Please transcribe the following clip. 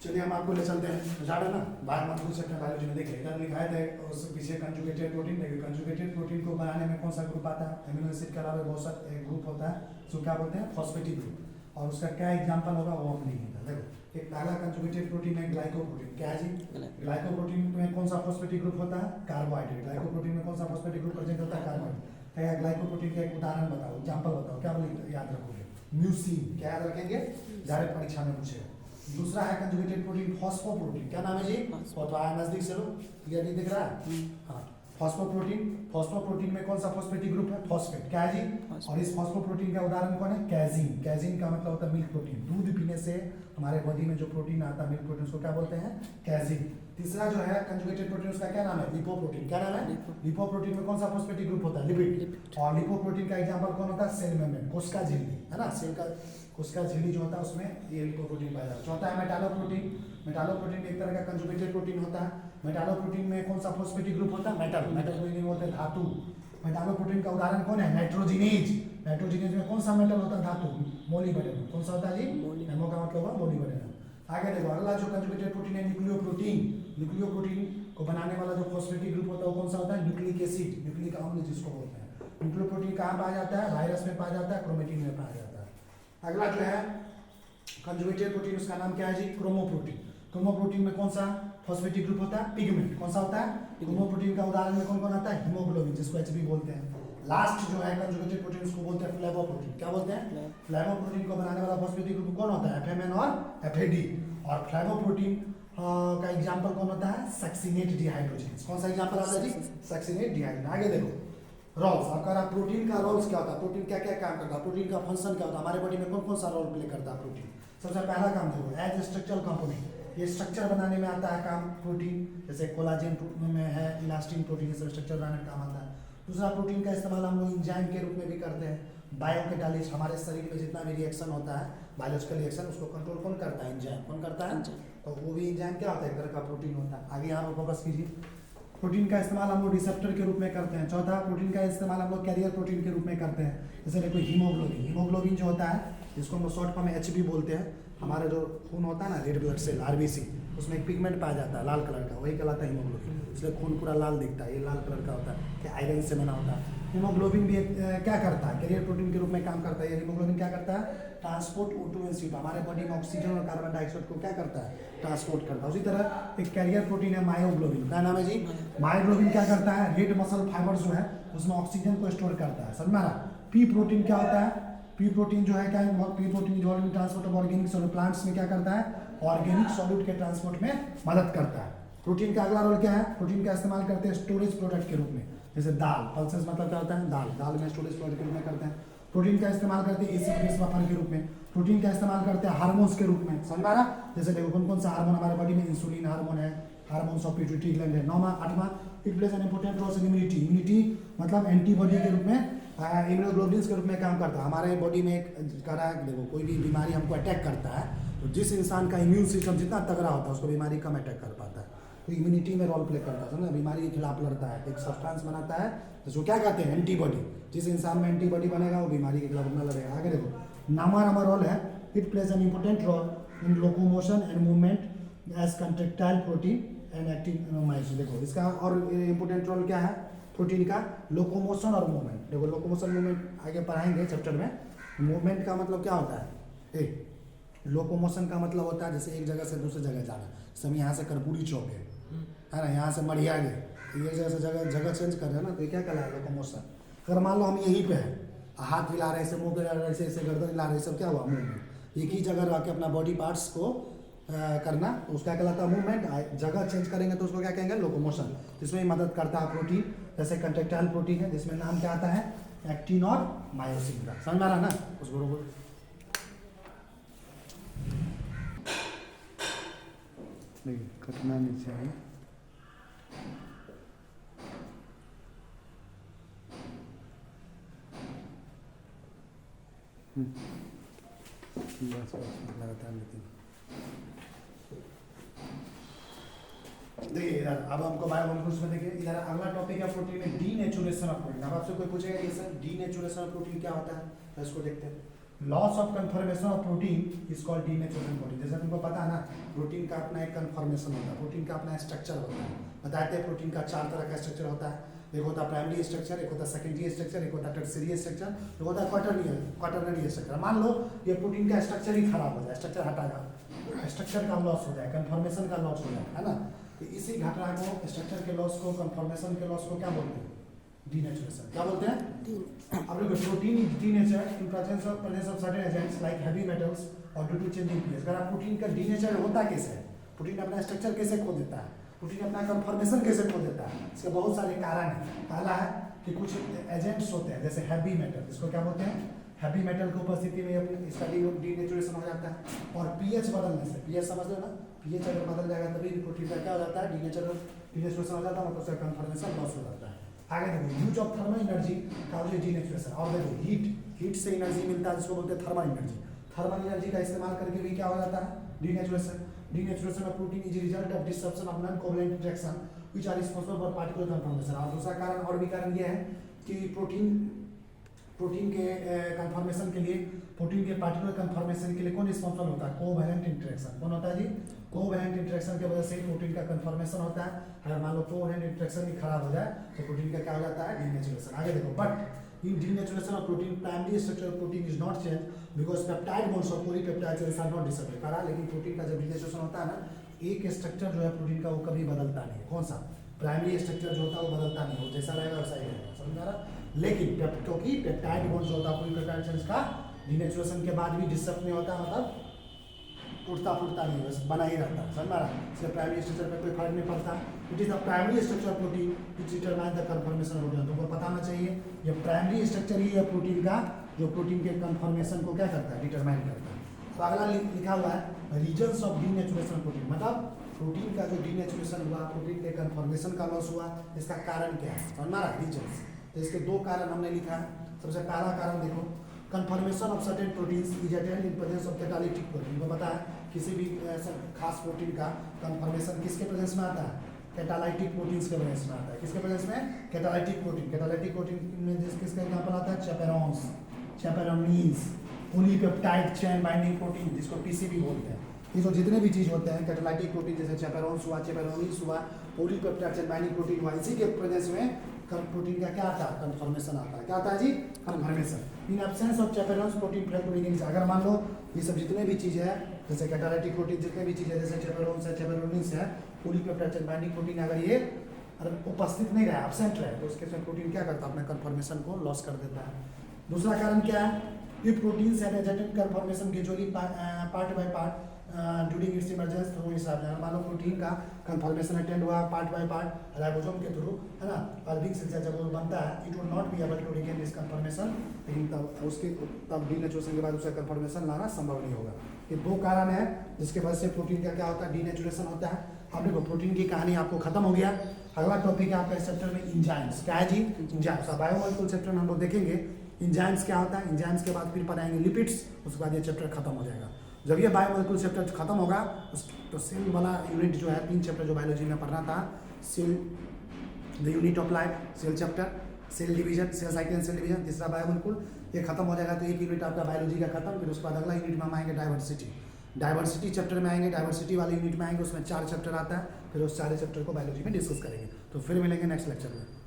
चलिए हम आपको ले चलते हैं, झाड़ा ना बाहर मत पूछ सकते हैं, बायोलॉजी में देखिए इधर लिखा है उससे पीछे कंजुगेटेड प्रोटीन। देखिए कंजुगेटेड प्रोटीन को बनाने में कौन सा ग्रुप आता है? अमीनो एसिड के अलावा बहुत सा एक ग्रुप होता है जो क्या बोलते हैं? Phosphatic group. और उसका क्या एग्जांपल होगा वो हम लिखेंगे। देखो एक पहला कंजुगेटेड प्रोटीन है ग्लाइकोप्रोटीन। क्या है जी? ग्लाइकोप्रोटीन में कौन सा फॉस्फेटिक ग्रुप होता है? कार्बोहाइड्रेट। ग्लाइकोप्रोटीन में कौन सा फॉस्फेटिक ग्रुप प्रेजेंट होता है? कार्बोहाइड्रेट। क्या ग्लाइकोप्रोटीन का एक उदाहरण बताओ, एग्जांपल बताओ, क्या बोले याद रखोगे? म्यूसिन। क्या याद रखेंगे? डायरेक्ट परीक्षा में पूछेगा। दूसरा है कंजुगेटेड प्रोटीन फॉस्फोप्रोटीन। क्या नाम है जी? तो आया नजदीक से लो, क्लियर नहीं दिख रहा है? हाँ, फॉस्फोप्रोटीन। फॉस्फोप्रोटीन में कौन सा फॉस्फेटिक ग्रुप है? फॉस्फेट। क्या है जी? और इस फॉस्फोप्रोटीन का उदाहरण कौन है? कैजीन। कैजीन का मतलब होता है मिल्क प्रोटीन। दूध पीने से हमारे बॉडी में जो प्रोटीन आता है मिल्क प्रोटीन, उसको क्या बोलते हैं? कैजीन। तीसरा जो है कंजुगेटेड प्रोटीन, उसका क्या नाम है? लिपोप्रोटीन। क्या नाम है? लिपोप्रोटीन में कौन सा फॉस्फेटिक ग्रुप होता है? लिपिड। और लिपोप्रोटीन का एग्जांपल कौन होता है? सेल मेम्ब्रेन, कोशिका झिल्ली, है ना? सेल का कोशिका झिल्ली जो होता है उसमें ये लिपोप्रोटीन पाया जाता है। चौथा है मेटालोप्रोटीन। मेटालोप्रोटीन एक तरह का कंजुगेटेड प्रोटीन होता है। मेटालोप्रोटीन में कौन सा फॉस्फेटिक ग्रुप होता है? मेटल। मेटल मीनिंग होता है धातु। मेटालोप्रोटीन का उदाहरण कौन है? नाइट्रोजिनेज। नाइट्रोजिनेज में कौन सा मेटल होता है? धातु। मोलिब्डेनम। कौन सा होता है जी? हेमो का मतलब हुआ मोलिब्डेनम। आगे देखो अगला जो कंजुगेटेड प्रोटीन है न्यूक्लियोप्रोटीन। न्यूक्लियोप्रोटीन को बनाने वाला जो फॉस्फेटिक ग्रुप होता है वो कौन सा होता है? न्यूक्लिक एसिड, न्यूक्लिक अम्ल जिसको बोलते हैं। न्यूक्लियोप्रोटीन कहाँ पाया जाता है? वायरस में पाया जाता है, क्रोमेटिन में पाया जाता है। अगला जो है कंजुगेटेड प्रोटीन, उसका नाम क्या है जी? क्रोमोप्रोटीन। क्रोमोप्रोटीन में कौन सा फॉस्फेटिक ग्रुप होता है? पिगमेंट। कौन सा होता है? क्रोमोप्रोटीन का उदाहरण में कौन कौन आता है? हीमोग्लोबिन, जिसको एचबी बोलते हैं। लास्ट जो है कंजुगेटेड प्रोटीन, उसको बोलते हैं फ्लेवोप्रोटीन। क्या बोलते हैं? फ्लेवोप्रोटीन को बनाने वाला फॉस्फेटिक ग्रुप कौन होता है? एफएमएन और एफएडी। और फ्लेवोप्रोटीन का एग्जांपल कौन होता है? Succinate dehydrogenase. कौन सा एग्जांपल आता है जी? Succinate dehydrogenase. आगे देखो रोल्स, आपका प्रोटीन का रोल्स क्या होता है? प्रोटीन क्या क्या काम करता है? प्रोटीन का फंक्शन क्या होता है? हमारे बॉडी में कौन कौन सा रोल प्ले करता है प्रोटीन? सबसे पहला काम देखो एज स्ट्रक्चरल कंपोनेंट, ये स्ट्रक्चर बनाने में आता है काम प्रोटीन। जैसे कोलाजन में है, इलास्टिन प्रोटीन, सब स्ट्रक्चर बनाने में काम आता है। दूसरा प्रोटीन का इस्तेमाल हम लोग इंजाइम के रूप में भी करते हैं। बायोकैटालिस्ट, हमारे शरीर में जितना भी रिएक्शन होता है बायोलॉजिकल रिएक्शन, उसको कंट्रोल कौन करता है? इंजाइम। कौन करता है? तो वो भी इंजाइम क्या होता है? एक तरह का प्रोटीन होता है। आगे यहाँ पर फोकस कीजिए। प्रोटीन का इस्तेमाल हम लोग रिसेप्टर के रूप में करते हैं। चौथा, प्रोटीन का इस्तेमाल हम लोग कैरियर प्रोटीन के रूप में करते हैं। जैसे देखो हीमोग्लोबिन, हीमोग्लोबिन जो होता है जिसको हम लोग शॉर्ट फॉर्म में एचबी बोलते हैं। हमारा जो खून होता है ना, रेड ब्लड सेल आरबीसी, उसमें एक पिगमेंट पाया जाता है लाल कलर का, वही कहलाता है हीमोग्लोबिन। इसलिए खून पूरा लाल दिखता है, ये लाल कलर का होता है, क्या आयरन से बना होता है। हीमोग्लोबिन भी क्या करता है? कैरियर प्रोटीन के रूप में काम करता है। ये हीमोग्लोबिन क्या करता है? ट्रांसपोर्ट O2 एंड CO2, हमारे बॉडी में ऑक्सीजन और कार्बन डाइऑक्साइड को क्या करता है? ट्रांसपोर्ट करता है। उसी तरह एक कैरियर प्रोटीन है मायोग्लोबिन। क्या नाम है जी? मायोग्लोबिन क्या करता है? रेड मसल फाइबर जो है उसमें ऑक्सीजन को स्टोर करता है। समझ में आ रहा? पी प्रोटीन क्या होता है? पी प्रोटीन जो है क्या है? पी प्रोटीन जो transport of organic solute, plants में क्या करता है? ऑर्गेनिक सॉल्यूट के ट्रांसपोर्ट में मदद करता है। प्रोटीन का अगला रोल क्या है? प्रोटीन का इस्तेमाल करते हैं स्टोरेज प्रोडक्ट के रूप में। जैसे दाल, पल्सेस मतलब क्या होता है? दाल। दाल में स्टोरेज प्रोडक्ट के रूप में करते हैं। प्रोटीन का इस्तेमाल करते हैं एसिड बेस बफर के रूप में। प्रोटीन का इस्तेमाल करते हैं हार्मोन्स के रूप में। समझ में आ रहा? जैसे देखो कौन कौन सा हार्मोन हमारे बॉडी में? इंसुलिन हार्मोन है, हार्मोन्स ऑफ पिट्यूटरी ग्लैंड है। 9वां 8वां, it plays an important role in immunity. Immunity मतलब एंटीबॉडी के रूप में, इम्यूनोग्लोबुलिन्स के रूप में काम करता है। हमारे बॉडी में एक करा है, देखो कोई भी बीमारी हमको अटैक करता है तो जिस इंसान का इम्यून सिस्टम जितना तगड़ा होता है उसको बीमारी कम अटैक कर पाता है। तो इम्यूनिटी में रोल प्ले करता है, समझे? बीमारी के खिलाफ लड़ता है, एक सब्सटेंस बनाता है जिसको क्या कहते हैं? एंटीबॉडी। जिस इंसान में एंटीबॉडी बनेगा वो बीमारी के खिलाफ अपना लड़ेगा। आगे देखो नामा रोल है, it plays an important role in locomotion and movement as contractile protein and actin myosin. देखो इसका और इंपॉर्टेंट रोल क्या है प्रोटीन का? लोकोमोशन और मूवमेंट। देखो लोकोमोशन मूवमेंट आगे पढ़ाएंगे चैप्टर में। मूवमेंट का मतलब क्या होता है? एक लोकोमोशन का मतलब होता है जैसे एक जगह से दूसरी जगह जाना। जैसे हम यहाँ से कर्पूरी चौक है ना, यहाँ से मढ़िया गए, एक जगह से जगह चेंज कर रहे हैं ना, तो ये क्या कहलाएगा? लोकोमोशन। अगर मान लो हम यहीं पे हैं, हाथ हिला रहे, ऐसे मुंह हिला रहे, ऐसे गर्दन हिला रहे, सब क्या हुआ? मूवमेंट। एक ही जगह रह के अपना बॉडी पार्ट्स को करना, तो उसका कहलाता है मूवमेंट। जगह चेंज करेंगे तो उसको क्या कहेंगे? लोकोमोशन। जिसमें मदद करता है प्रोटीन, जैसे कंट्रेक्टाइल प्रोटीन है जिसमें नाम क्या आता है? एक्टिन और मायोसिन का। समझ में आ रहा ना? उस बरोबर कटना नहीं चाहिए। बस लगातार लेते हैं। देखिए इधर अब हमको बायोमोलिक्यूल्स में देखिए इधर अगला टॉपिक है प्रोटीन में डीनेचुरेशन ऑफ प्रोटीन। अब आपसे कोई पूछेगा ये सर डीनेचुरेशन ऑफ प्रोटीन क्या होता है, तो इसको देखते हैं। Loss of confirmation of protein is called denaturation protein. जैसे तुमको पता है ना, प्रोटीन का अपना एक कन्फर्मेशन होता है, प्रोटीन का अपना स्ट्रक्चर होता है। बताते हैं प्रोटीन का 4 तरह का स्ट्रक्चर होता है। एक होता है प्राइमरी स्ट्रक्चर, एक होता है सेकेंडरी स्ट्रक्चर, एक होता है टर्शियरी स्ट्रक्चर, एक होता है क्वाटरनरी स्ट्रक्चर। मान लो ये प्रोटीन का स्ट्रक्चर ही खराब हो जाए, स्ट्रक्चर हटाएगा, स्ट्रक्चर का लॉस हो जाए, कन्फर्मेशन का लॉस हो जाए, है ना। तो इसी घटना को, स्ट्रक्चर के लॉस को, कन्फर्मेशन के लॉस को क्या बोलते हैं, डीनेचुरेशन। क्या बोलते हैं। अब लोग protein is denature in presence of certain agents like heavy metals और ड्यू टू चेंजिंग पीएच। अगर प्रोटीन का डीनेचर होता कैसे है, प्रोटीन अपना स्ट्रक्चर कैसे खो देता है, प्रोटीन अपना कन्फर्मेशन कैसे खो देता है, इसके बहुत सारे कारण हैं। पहला है कि कुछ एजेंट्स होते हैं जैसे हैवी मेटल, इसको क्या बोलते हैं, हैवी मेटल की उपस्थिति में इसका डीनेचुरेशन हो जाता है। और पीएच बदलने से, पीएच समझ लो ना, पीएच अगर बदल जाएगा तभी प्रोटीन का क्या हो जाता है, डीनेचुरेशन हो जाता है, मतलब उसका कन्फर्मेशन लॉस हो जाता है। आगे देखो यूज ऑफ थर्मल एनर्जी का डीनेचुरेशन। और देखो हीट से एनर्जी मिलता है जिसको बोलते हैं थर्मल एनर्जी। थर्मल एनर्जी का इस्तेमाल करके भी क्या हो जाता है, denaturation. Denaturation of protein is a result of disruption of non-covalent interaction which are responsible for particular conformation। और दूसरा कारण और भी कारण ये है कि प्रोटीन के कंफर्मेशन के लिए, प्रोटीन के पार्टिकुलर कंफर्मेशन के लिए कौन रिस्पॉन्सिबल होता है, कोवैलेंट इंटरेक्शन। कौन होता है जी, कोवैलेंट इंटरेक्शन की वजह से प्रोटीन का कंफर्मेशन होता है। अगर मान लो कोवैलेंट इंटरेक्शन भी खराब हो जाए तो प्रोटीन का क्या हो जाता है, डीनेचुरेशन। आगे देखो, but in denaturation of protein primary structure of protein is not change because peptide bonds और polypeptide chains are not disable करा। लेकिन प्रोटीन का जब डीनेचुरेशन होता है ना, एक स्ट्रक्चर जो है प्रोटीन का वो कभी बदलता नहीं है। कौन सा, प्राइमरी स्ट्रक्चर जो होता है वो बदलता नहीं, वो जैसा रहेगा वैसा ही रहेगा, समझ आ रहा। लेकिन क्योंकि पेप्टाइड बॉन्ड्स होता है पॉलीपेप्टाइड चेन्स का, डीनेचुरेशन के बाद भी डिस्टर्ब नहीं होता, मतलब टूटता फूटता नहीं, बस बना ही रहता है, समझ रहा। इससे प्राइमरी स्ट्रक्चर पे कोई फर्क नहीं पड़ता। It is the primary structure of protein which determine the confirmation of protein. तुमको पता होना चाहिए ये प्राइमरी स्ट्रक्चर ही है प्रोटीन का जो प्रोटीन के कन्फर्मेशन को क्या करता है, डिटरमाइन करता है। तो अगला लिखा हुआ है रीजन्स ऑफ डीनेचुरेशन प्रोटीन, मतलब प्रोटीन का जो डीनेचुरेशन हुआ, प्रोटीन के कन्फर्मेशन का लॉस हुआ, इसका कारण क्या है, समझ रहा, रीजन्स। तो इसके 2 कारण हमने लिखा है। सबसे पहला कारण देखो, confirmation of certain proteins is attend in presence of catalytic protein. को पता है किसी भी खास प्रोटीन का कन्फर्मेशन किसके प्रेजेंस में आता है, कैटालाइटिक प्रोटीन्स के प्रेजेंस में आता है। किसके प्रेजेंस में, कैटालाइटिक प्रोटीन। कैटालाइटिक प्रोटीन में किसका एग्जांपल आता है, चेपेरोन्स, चेपेरोनीज, पॉलीपेप्टाइड चेन बाइंडिंग प्रोटीन जिसको पीसीबी बोलते हैं। ये जो जितने भी चीज़ होते हैं कैटालाइटिक प्रोटीन, जैसे चेपेरोन्स हुआ, चेपेरोनीज हुआ, पॉलीपेप्टाइड चेन बाइंडिंग प्रोटीन हुआ, इसी के प्रेजेंस में प्रोटीन का क्या आता है, कन्फर्मेशन आता है। क्या आता है जी, conformation. In absence of chaperones protein fail to begin. अगर मान लो ये सब जितने भी चीज़ है, जैसे कैटालाइटिक प्रोटीन जितने भी चीज़ है, जैसे चेपेरोन्स है, चेपेरोनीज है, पॉलीपेप्टाइड चेन बाइंडिंग प्रोटीन, अगर ये उपस्थित नहीं रहा, एब्सेंट रहे, तो उसके साथ प्रोटीन क्या करता है, अपने कन्फर्मेशन को लॉस कर देता है। दूसरा कारण क्या है, ये proteins have attend confirmation gradually part by part during its emergence through हिसाब से। मान लो प्रोटीन का कन्फर्मेशन अटेंड हुआ पार्ट बाय पार्ट राइबोसोम के थ्रू, है ना, अल्बिक सेल जब वो बनता है, it will not be able to regain this confirmation. लेकिन तब डीनेचुरेशन के बाद उसका कन्फर्मेशन लाना संभव नहीं होगा। ये 2 कारण है जिसके वजह से प्रोटीन का क्या होता है, डीनेचुरेशन होता है। अब देखो प्रोटीन की कहानी आपको खत्म हो गया। अगला टॉपिक है आपका इस चैप्टर में इंजाइम्स। क्या है जी, इंजाइम्स। बायोमोलिक्यूल चैप्टर में हम लोग देखेंगे इंजाइम्स क्या होता है। इंजाइम्स के बाद फिर पढ़ाएंगे लिपिड्स, उसके बाद ये चैप्टर खत्म हो जाएगा। जब ये बायोमोलिक्यूल चैप्टर खत्म होगा तो सेल वाला यूनिट जो है, 3 चैप्टर जो बायोलॉजी में पढ़ना था, cell the unit of life, cell chapter, cell division, cell cycle and cell division, तीसरा बायोमोलिक्यूल, ये खत्म हो जाएगा। तो एक यूनिट आपका बायोलॉजी का खत्म। फिर उसके बाद अगला यूनिट में हम आएंगे डाइवर्सिटी। डाइवर्सिटी चैप्टर में आएंगे, डाइवर्सिटी वाले यूनिट में आएंगे, उसमें 4 चैप्टर आता है। फिर उस 4 चैप्टर को बायोलॉजी में डिस्कस करेंगे। तो फिर मिलेंगे नेक्स्ट लेक्चर में।